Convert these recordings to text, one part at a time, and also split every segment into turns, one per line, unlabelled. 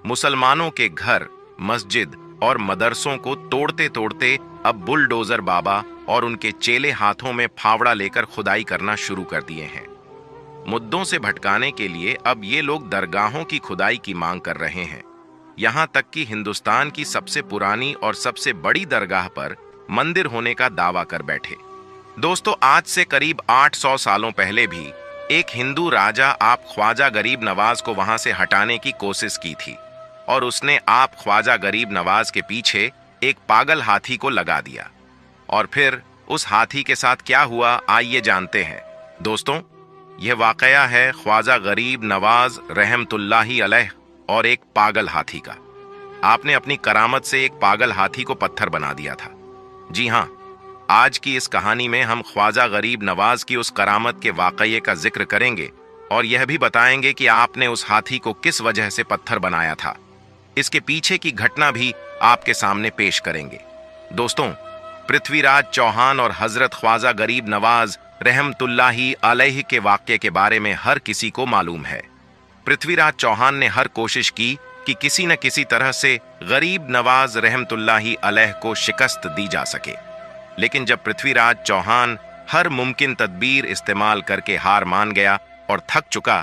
मुसलमानों के घर, मस्जिद और मदरसों को तोड़ते तोड़ते अब बुलडोजर बाबा और उनके चेले हाथों में फावड़ा लेकर खुदाई करना शुरू कर दिए हैं। मुद्दों से भटकाने के लिए अब ये लोग दरगाहों की खुदाई की मांग कर रहे हैं। यहां तक कि हिंदुस्तान की सबसे पुरानी और सबसे बड़ी दरगाह पर मंदिर होने का दावा कर बैठे। दोस्तों, आज से करीब 800 सालों पहले भी एक हिंदू राजा आप ख्वाजा गरीब नवाज को वहां से हटाने की कोशिश की थी और उसने आप ख्वाजा गरीब नवाज के पीछे एक पागल हाथी को लगा दिया। और फिर उस हाथी के साथ क्या हुआ, आइए जानते हैं। दोस्तों, यह वाकया है ख्वाजा गरीब नवाज रहमतुल्लाही अलैह और एक पागल हाथी का। आपने अपनी करामत से एक पागल हाथी को पत्थर बना दिया था। जी हां, आज की इस कहानी में हम ख्वाजा गरीब नवाज की उस करामत के वाकये का जिक्र करेंगे और यह भी बताएंगे कि आपने उस हाथी को किस वजह से पत्थर बनाया था। इसके पीछे की घटना भी आपके सामने पेश करेंगे। दोस्तों, पृथ्वीराज चौहान और हजरत ख्वाजा गरीब नवाज रहमतुल्लाही अलैह के वाक्य के बारे में हर किसी को मालूम है। पृथ्वीराज चौहान ने हर कोशिश की कि किसी न किसी तरह से गरीब नवाज रहमतुल्लाही अलैह को शिकस्त दी जा सके। लेकिन जब पृथ्वीराज चौहान हर मुमकिन तदबीर इस्तेमाल करके हार मान गया और थक चुका,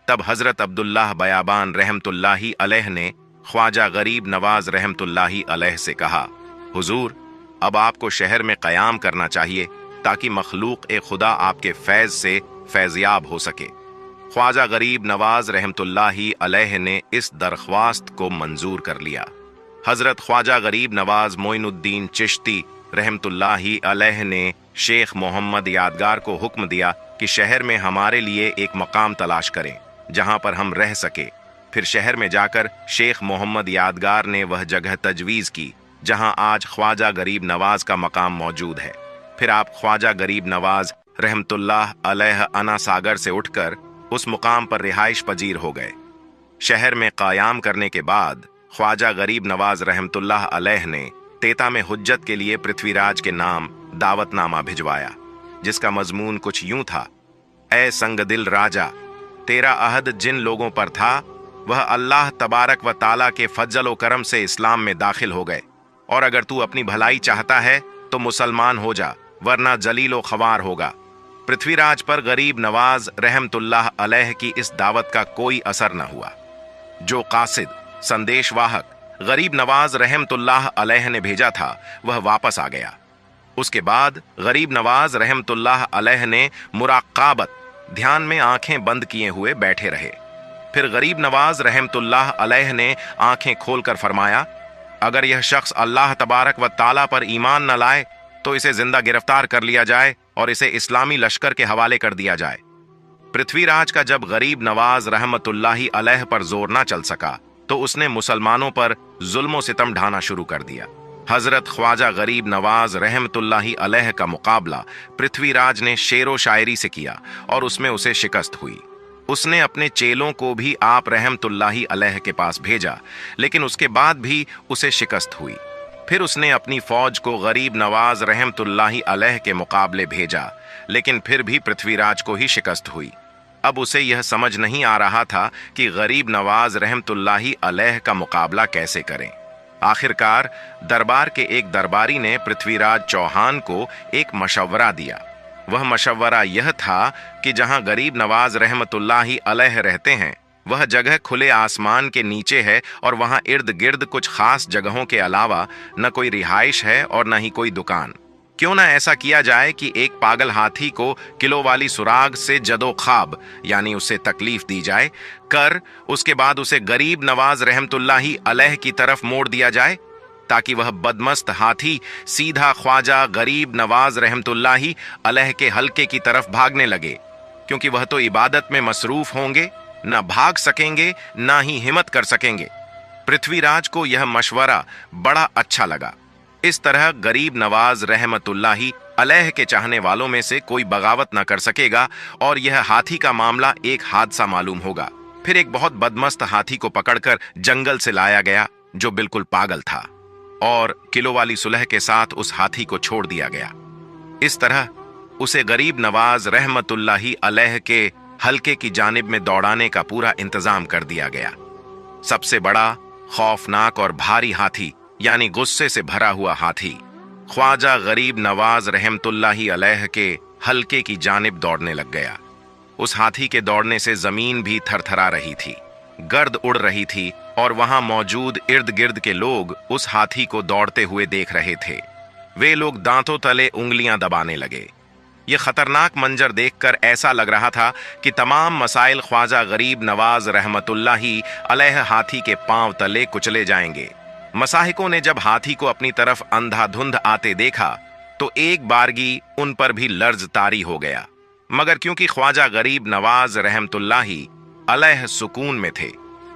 तब हजरत अब्दुल्लाह बयाबान रहमतुल्लाही अलैह ने ख्वाजा गरीब नवाज रहमतुल्लाही अलैह से कहा, हुजूर, अब आपको शहर में कयाम करना चाहिए ताकि मखलूक ए खुदा आपके फैज से फैज़याब हो सके। ख्वाजा गरीब नवाज रहमतुल्लाही अलैह ने इस दरख्वास्त को मंजूर कर लिया। हजरत ख्वाजा गरीब नवाज मोइनुद्दीन चिश्ती रहमतुल्लाही अलैह ने शेख मोहम्मद यादगार को हुक्म दिया कि शहर में हमारे लिए एक मकाम तलाश करें जहां पर हम रह सके। फिर शहर में जाकर शेख मोहम्मद यादगार ने वह जगह तजवीज़ की जहां आज ख्वाजा गरीब नवाज का मकाम मौजूद है। फिर आप ख्वाजा गरीब नवाज रहमतुल्लाह अलैह अना सागर से उठकर उस मुकाम पर रिहाइश पजीर हो गए। शहर में कायाम करने के बाद ख्वाजा गरीब नवाज रहमतुल्लाह अलैह ने तेता में हुज्जत के लिए पृथ्वीराज के नाम दावतनामा भिजवाया, जिसका मजमून कुछ यूं था, ए संगदिल राजा, तेरा अहद जिन लोगों पर था वह अल्लाह तबारक व ताला के फजल व करम से इस्लाम में दाखिल हो गए, और अगर तू अपनी भलाई चाहता है तो मुसलमान हो जा, वरना जलीलो खवार होगा। पृथ्वीराज पर गरीब नवाज रहमतुल्लाह अलैह की इस दावत का कोई असर न हुआ। जो कासिद संदेशवाहक गरीब नवाज रहमतुल्लाह अलैह ने भेजा था वह वापस आ गया। उसके बाद गरीब नवाज रहमतुल्लाह अलैह ने मुराकाबत ध्यान में आंखें बंद किए हुए बैठे रहे। फिर गरीब नवाज रहमतुल्लाह अलैह ने आंखें खोलकर फरमाया, अगर यह शख्स अल्लाह तबारक व ताला पर ईमान न लाए तो इसे जिंदा गिरफ्तार कर लिया जाए और इसे इस्लामी लश्कर के हवाले कर दिया जाए। पृथ्वीराज का जब गरीब नवाज रहमतुल्लाही अलैह पर जोर ना चल सका तो उसने मुसलमानों पर जुल्म सितम ढाना शुरू कर दिया। हजरत ख्वाजा गरीब नवाज रहमतुल्लाही अलैह का मुकाबला पृथ्वीराज ने शेरो शायरी से किया और उसमें उसे शिकस्त हुई। उसने अपने चेलों को भी आप रहमतुल्लाही अलैह के पास भेजा, लेकिन उसके बाद भी उसे शिकस्त हुई। फिर उसने अपनी फौज को गरीब नवाज रहमतुल्लाही अलैह के मुकाबले भेजा, लेकिन फिर भी पृथ्वीराज को ही शिकस्त हुई। अब उसे यह समझ नहीं आ रहा था कि गरीब नवाज रहमतुल्लाही अलैह का मुकाबला कैसे करें। आखिरकार दरबार के एक दरबारी ने पृथ्वीराज चौहान को एक मशवरा दिया। वह मशवरा यह था कि जहां गरीब नवाज रहमतुल्लाही अलैह रहते हैं वह जगह खुले आसमान के नीचे है और वहां इर्द गिर्द कुछ खास जगहों के अलावा न कोई रिहाइश है और न ही कोई दुकान। क्यों ना ऐसा किया जाए कि एक पागल हाथी को किलो वाली सुराग से जदो ख्वाब यानी उसे तकलीफ दी जाए कर उसके बाद उसे गरीब नवाज रहमतुल्लाही अलैह की तरफ मोड़ दिया जाए, ताकि वह बदमस्त हाथी सीधा ख्वाजा गरीब नवाज रहमतुल्लाही अलैह के हल्के की तरफ भागने लगे, क्योंकि वह तो इबादत में मसरूफ होंगे, न भाग सकेंगे न ही हिम्मत कर सकेंगे। पृथ्वीराज को यह मशवरा बड़ा अच्छा लगा। इस तरह गरीब नवाज रहमतुल्लाही अलैह के चाहने वालों में से कोई बगावत न कर सकेगा और यह हाथी का मामला एक हादसा मालूम होगा। फिर एक बहुत बदमस्त हाथी को पकड़कर जंगल से लाया गया जो बिल्कुल पागल था, और किलो वाली सुलह के साथ उस हाथी को छोड़ दिया गया। इस तरह उसे गरीब नवाज रहमतुल्लाही अलैह के हल्के की जानिब में दौड़ाने का पूरा इंतजाम कर दिया गया। सबसे बड़ा खौफनाक और भारी हाथी यानी गुस्से से भरा हुआ हाथी ख्वाजा गरीब नवाज रहमतुल्लाही अलैह के हल्के की जानिब दौड़ने लग गया। उस हाथी के दौड़ने से जमीन भी थरथरा रही थी, गर्द उड़ रही थी और वहां मौजूद इर्द गिर्द के लोग उस हाथी को दौड़ते हुए देख रहे थे। वे लोग दांतों तले उंगलियां दबाने लगे। यह खतरनाक मंजर देखकर ऐसा लग रहा था कि तमाम मसाइल ख्वाजा गरीब नवाज रहमतुल्लाही अलैह हाथी के पांव तले कुचले जाएंगे। मसाहिकों ने जब हाथी को अपनी तरफ अंधाधुंध आते देखा तो एक बारगी उन पर भी लर्ज तारी हो गया, मगर क्योंकि ख्वाजा गरीब नवाज रहमतुल्लाही अलैह सुकून में थे,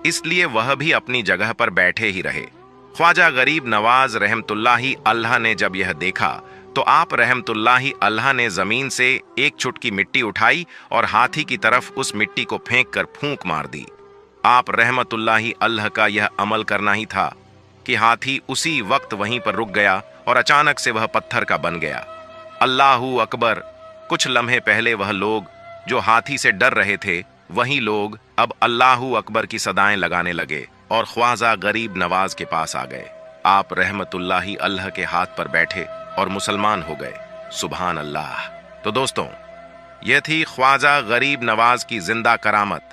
इसलिए वह भी अपनी जगह पर बैठे ही रहे। ख्वाजा गरीब नवाज रहमतुल्लाही अल्लाह ने जब यह देखा तो आप रहमतुल्लाही अल्लाह ने जमीन से एक चुटकी मिट्टी उठाई और हाथी की तरफ उस मिट्टी को फेंक कर फूंक मार दी। आप रहमतुल्लाही अल्लाह का यह अमल करना ही था कि हाथी उसी वक्त वहीं पर रुक गया और अचानक से वह पत्थर का बन गया। अल्लाहू अकबर। कुछ लम्हे पहले वह लोग जो हाथी से डर रहे थे, वही लोग अब अल्लाहू अकबर की सदाएं लगाने लगे और ख्वाजा गरीब नवाज के पास आ गए। आप रहमतुल्लाही अल्लाह के हाथ पर बैठे और मुसलमान हो गए। सुभान अल्लाह। तो दोस्तों, यह थी ख्वाजा गरीब नवाज की जिंदा करामत,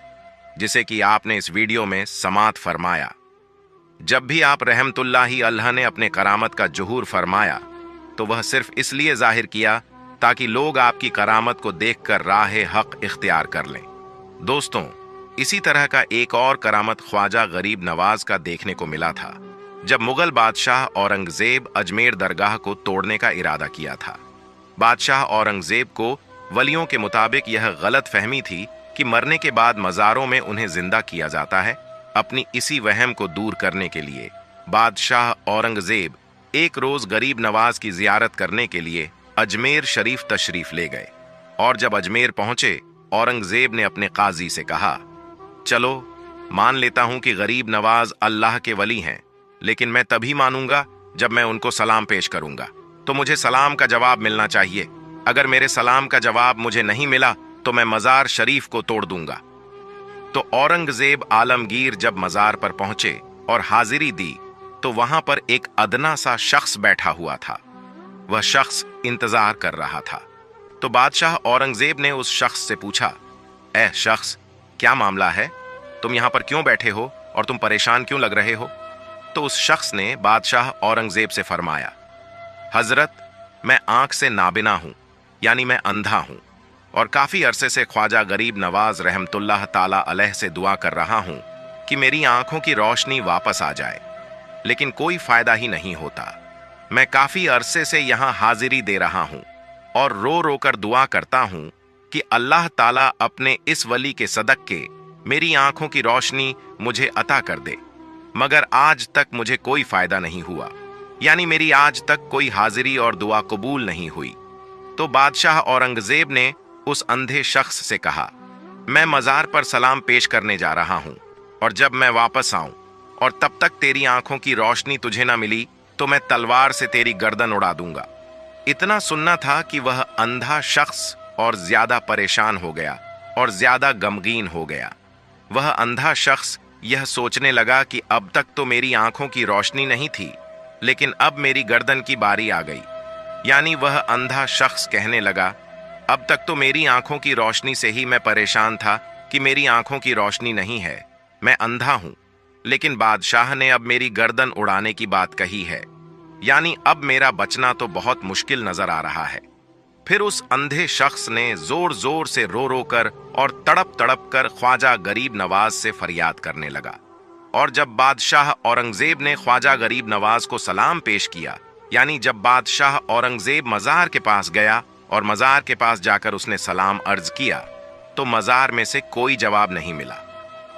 जिसे कि आपने इस वीडियो में समात फरमाया। जब भी आप रहमतुल्लाही अल्लाह ने अपने करामत का जुहूर फरमाया तो वह सिर्फ इसलिए जाहिर किया ताकि लोग आपकी करामत को देखकर राह हक इख्तियार कर लें। दोस्तों, इसी तरह का एक और करामत ख्वाजा गरीब नवाज का देखने को मिला था जब मुगल बादशाह औरंगजेब अजमेर दरगाह को तोड़ने का इरादा किया था। बादशाह औरंगजेब को वलियों के मुताबिक यह गलत फहमी थी कि मरने के बाद मज़ारों में उन्हें जिंदा किया जाता है। अपनी इसी वहम को दूर करने के लिए बादशाह औरंगजेब एक रोज गरीब नवाज की जियारत करने के लिए अजमेर शरीफ तशरीफ ले गए और जब अजमेर पहुंचे, औरंगजेब ने अपने काजी से कहा, चलो मान लेता हूं कि गरीब नवाज अल्लाह के वली हैं, लेकिन मैं तभी मानूंगा जब मैं उनको सलाम पेश करूंगा, तो मुझे सलाम का जवाब मिलना चाहिए। अगर मेरे सलाम का जवाब मुझे नहीं मिला तो मैं मजार शरीफ को तोड़ दूंगा। तो औरंगजेब आलमगीर जब मजार पर पहुंचे और हाजिरी दी तो वहां पर एक अदना सा शख्स बैठा हुआ था। वह शख्स इंतजार कर रहा था। तो बादशाह औरंगजेब ने उस शख्स से पूछा, ऐ शख्स, क्या मामला है? तुम यहां पर क्यों बैठे हो और तुम परेशान क्यों लग रहे हो? तो उस शख्स ने बादशाह औरंगजेब से फरमाया, हजरत, मैं आंख से नाबिना हूं, यानी मैं अंधा हूं, और काफी अरसे से ख्वाजा गरीब नवाज रहमतुल्लाह ताला अलैह से दुआ कर रहा हूं कि मेरी आंखों की रोशनी वापस आ जाए, लेकिन कोई फायदा ही नहीं होता। मैं काफी अरसे से यहां हाजिरी दे रहा हूं और रो रो कर दुआ करता हूं कि अल्लाह ताला अपने इस वली के सदक़े मेरी आंखों की रोशनी मुझे अता कर दे, मगर आज तक मुझे कोई फायदा नहीं हुआ, यानी मेरी आज तक कोई हाजिरी और दुआ कबूल नहीं हुई। तो बादशाह औरंगजेब ने उस अंधे शख्स से कहा, मैं मजार पर सलाम पेश करने जा रहा हूं, और जब मैं वापस आऊं और तब तक तेरी आंखों की रोशनी तुझे ना मिली तो मैं तलवार से तेरी गर्दन उड़ा दूंगा। इतना सुनना था कि वह अंधा शख्स और ज्यादा परेशान हो गया और ज्यादा गमगीन हो गया। वह अंधा शख्स यह सोचने लगा कि अब तक तो मेरी आंखों की रोशनी नहीं थी, लेकिन अब मेरी गर्दन की बारी आ गई। यानी वह अंधा शख्स कहने लगा, अब तक तो मेरी आंखों की रोशनी से ही मैं परेशान था कि मेरी आंखों की रोशनी नहीं है, मैं अंधा हूं, लेकिन बादशाह ने अब मेरी गर्दन उड़ाने की बात कही है, यानी अब मेरा बचना तो बहुत मुश्किल नजर आ रहा है। फिर उस अंधे शख्स ने जोर जोर से रो रो कर और तड़प तड़प कर ख्वाजा गरीब नवाज से फरियाद करने लगा। और जब बादशाह औरंगजेब ने ख्वाजा गरीब नवाज को सलाम पेश किया, यानी जब बादशाह औरंगजेब मजार के पास गया और मजार के पास जाकर उसने सलाम अर्ज किया, तो मजार में से कोई जवाब नहीं मिला।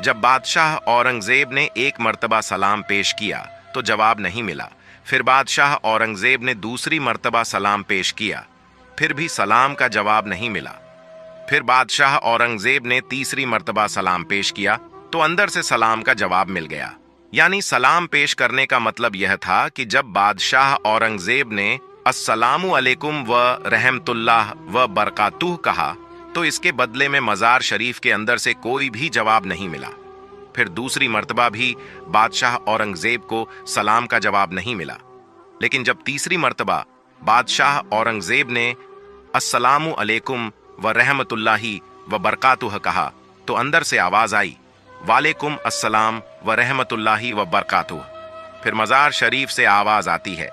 जब बादशाह औरंगजेब ने एक मर्तबा सलाम पेश किया तो जवाब नहीं मिला। फिर बादशाह औरंगजेब ने दूसरी मर्तबा सलाम पेश किया, फिर भी सलाम का जवाब नहीं मिला। फिर बादशाह औरंगजेब ने तीसरी मर्तबा सलाम पेश किया तो अंदर से सलाम का जवाब मिल गया। यानी सलाम पेश करने का मतलब यह था कि जब बादशाह औरंगजेब ने अस्सलामु अलैकुम व रहमतुल्लाह व बरकातुह कहा तो इसके बदले में मजार शरीफ के अंदर से कोई भी जवाब नहीं मिला। फिर दूसरी मर्तबा भी बादशाह औरंगजेब को सलाम का जवाब नहीं मिला। लेकिन जब तीसरी मर्तबा बादशाह औरंगजेब ने अस्सलामु अलैकुम व रहमतुल्लाहि व बरकातुह कहा तो अंदर से आवाज आई, वालेकुम अस्सलाम व रहमतुल्लाहि व बरकातुह। फिर मजार शरीफ से आवाज आती है,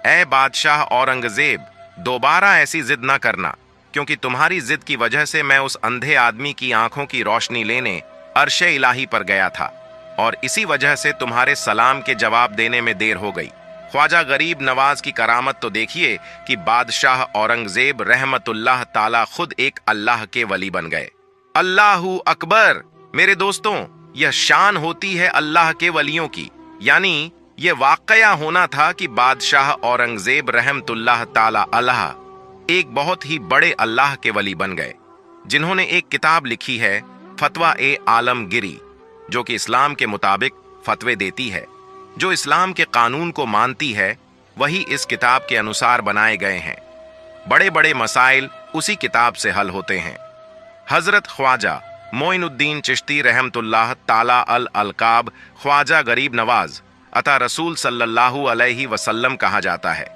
ऐ बादशाह औरंगजेब, दोबारा ऐसी जिद ना करना, क्योंकि तुम्हारी जिद की वजह से मैं उस अंधे आदमी की आंखों की रोशनी लेने अर्शे इलाही पर गया था और इसी वजह से तुम्हारे सलाम के जवाब देने में देर हो गई। ख्वाजा गरीब नवाज की करामत तो देखिए कि बादशाह औरंगजेब रहमतुल्लाह ताला खुद एक अल्लाह के वली बन गए। अल्लाहू अकबर। मेरे दोस्तों, यह शान होती है अल्लाह के वलियों की, यानी यह वाकया होना था कि बादशाह औरंगजेब रहमतुल्लाह ताला अलैह एक बहुत ही बड़े अल्लाह के वली बन गए, जिन्होंने एक किताब लिखी है फतवा ए आलमगिरी, जो कि इस्लाम के मुताबिक फतवे देती है। जो इस्लाम के कानून को मानती है वही इस किताब के अनुसार बनाए गए हैं। बड़े बड़े मसाइल उसी किताब से हल होते हैं। हजरत ख्वाजा मोइनुद्दीन चिश्ती रहमतुल्लाह ताला अल अलकाब ख्वाजा गरीब नवाज अता रसूल सल्लल्लाहु अलैहि वसल्लम कहा जाता है।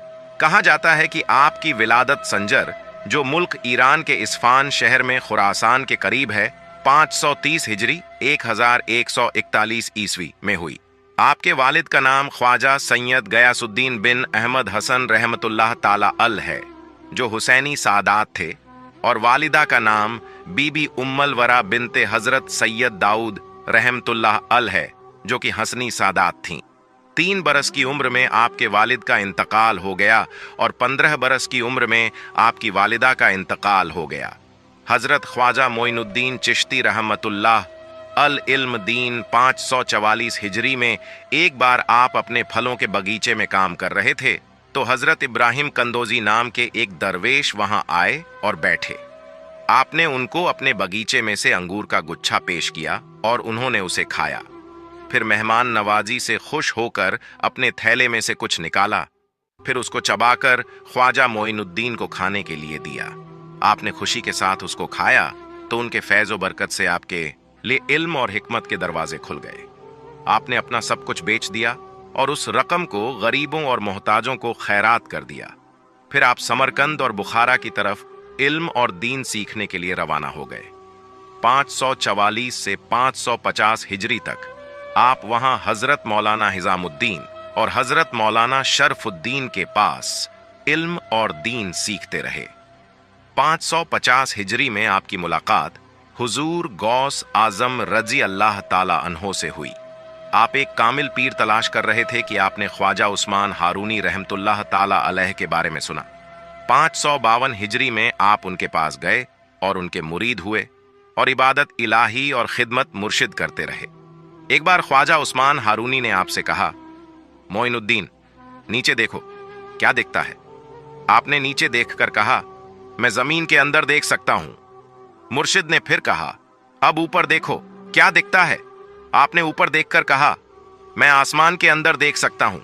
कहा जाता है कि आपकी विलादत संजर, जो मुल्क ईरान के इस्फान शहर में खुरासान के करीब है, 530 हिजरी 1141 ईस्वी में हुई। आपके वालिद का नाम ख्वाजा सैयद गयासुद्दीन बिन अहमद हसन रहमतुल्लाह ताला अल है, जो हुसैनी सादात थे, और वालिदा का नाम बीबी उम्मल वरा बिनते हजरत सैयद दाऊद रहमतुल्लाह अल है, जो कि हसनी सादात थीं। 3 बरस की उम्र में आपके वालिद का इंतकाल हो गया और 15 बरस की उम्र में आपकी वालिदा का इंतकाल हो गया। हजरत ख्वाजा मोइनुद्दीन चिश्ती रहमतुल्लाह अल इल्म दीन 544 हिजरी में एक बार आप अपने फलों के बगीचे में काम कर रहे थे तो हजरत इब्राहिम कंदोजी नाम के एक दरवेश वहां आए और बैठे। आपने उनको अपने बगीचे में से अंगूर का गुच्छा पेश किया और उन्होंने उसे खाया। फिर मेहमान नवाजी से खुश होकर अपने थैले में से कुछ निकाला, फिर उसको चबाकर ख्वाजा मोइनुद्दीन को खाने के लिए दिया। आपने खुशी के साथ उसको खाया तो उनके फैज़ो बरकत से आपके लिए इल्म और हिकमत के दरवाजे खुल गए। आपने अपना सब कुछ बेच दिया और उस रकम को गरीबों और मोहताजों को खैरात कर दिया। फिर आप समरकंद और बुखारा की तरफ इल्म और दीन सीखने के लिए रवाना हो गए। 544 से 550 हिजरी तक आप वहां हजरत मौलाना हिजामुद्दीन और हजरत मौलाना शरफुद्दीन के पास इल्म और दीन सीखते रहे। 550 हिजरी में आपकी मुलाकात हुजूर गौस आजम रजी अल्लाह ताला अन्हो से हुई। आप एक कामिल पीर तलाश कर रहे थे कि आपने ख्वाजा उस्मान हारूनी रहमतुल्लाह ताला अलैह के बारे में सुना। 552 हिजरी में आप उनके पास गए और उनके मुरीद हुए और इबादत इलाही और खिदमत मुर्शिद करते रहे। एक बार ख्वाजा उस्मान हारूनी ने आपसे कहा, मोइनुद्दीन, नीचे देखो, क्या दिखता है? आपने नीचे देखकर कहा, मैं जमीन के अंदर देख सकता हूं। मुर्शिद ने फिर कहा, अब ऊपर देखो, क्या दिखता है? आपने ऊपर देखकर कहा, मैं आसमान के अंदर देख सकता हूं।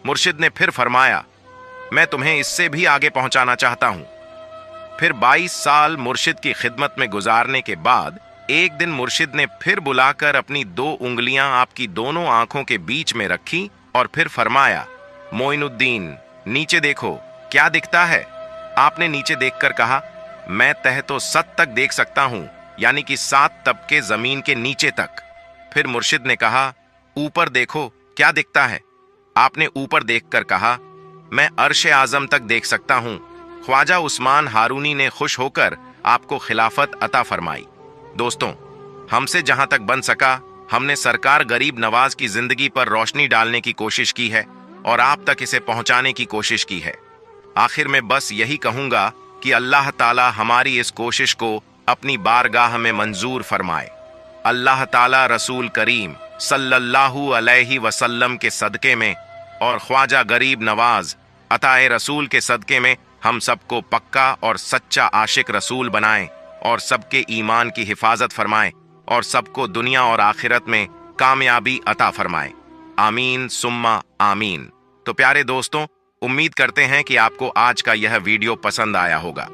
मुर्शिद ने फिर फरमाया, मैं तुम्हें इससे भी आगे पहुंचाना चाहता हूं। फिर 22 साल मुर्शिद की खिदमत में गुजारने के बाद एक दिन मुर्शिद ने फिर बुलाकर अपनी 2 उंगलियां आपकी दोनों आंखों के बीच में रखी और फिर फरमाया, मोइनुद्दीन, नीचे देखो, क्या दिखता है? आपने नीचे देखकर कहा, मैं तह तो सत तक देख सकता हूं, यानी कि 7 तबके जमीन के नीचे तक। फिर मुर्शिद ने कहा, ऊपर देखो, क्या दिखता है? आपने ऊपर देखकर कहा, मैं अर्श आजम तक देख सकता हूं। ख्वाजा उस्मान हारूनी ने खुश होकर आपको खिलाफत अता फरमाई। दोस्तों, हमसे जहां तक बन सका हमने सरकार गरीब नवाज की जिंदगी पर रोशनी डालने की कोशिश की है और आप तक इसे पहुंचाने की कोशिश की है। आखिर में बस यही कहूंगा कि अल्लाह ताला हमारी इस कोशिश को अपनी बारगाह में मंजूर फरमाए। अल्लाह ताला रसूल करीम सल्लल्लाहु अलैहि वसल्लम के सदके में और ख्वाजा गरीब नवाज अताए रसूल के सदके में हम सबको पक्का और सच्चा आशिक रसूल बनाए और सबके ईमान की हिफाजत फरमाए और सबको दुनिया और आखिरत में कामयाबी अता फरमाए। आमीन सुम्मा आमीन। तो प्यारे दोस्तों, उम्मीद करते हैं कि आपको आज का यह वीडियो पसंद आया होगा।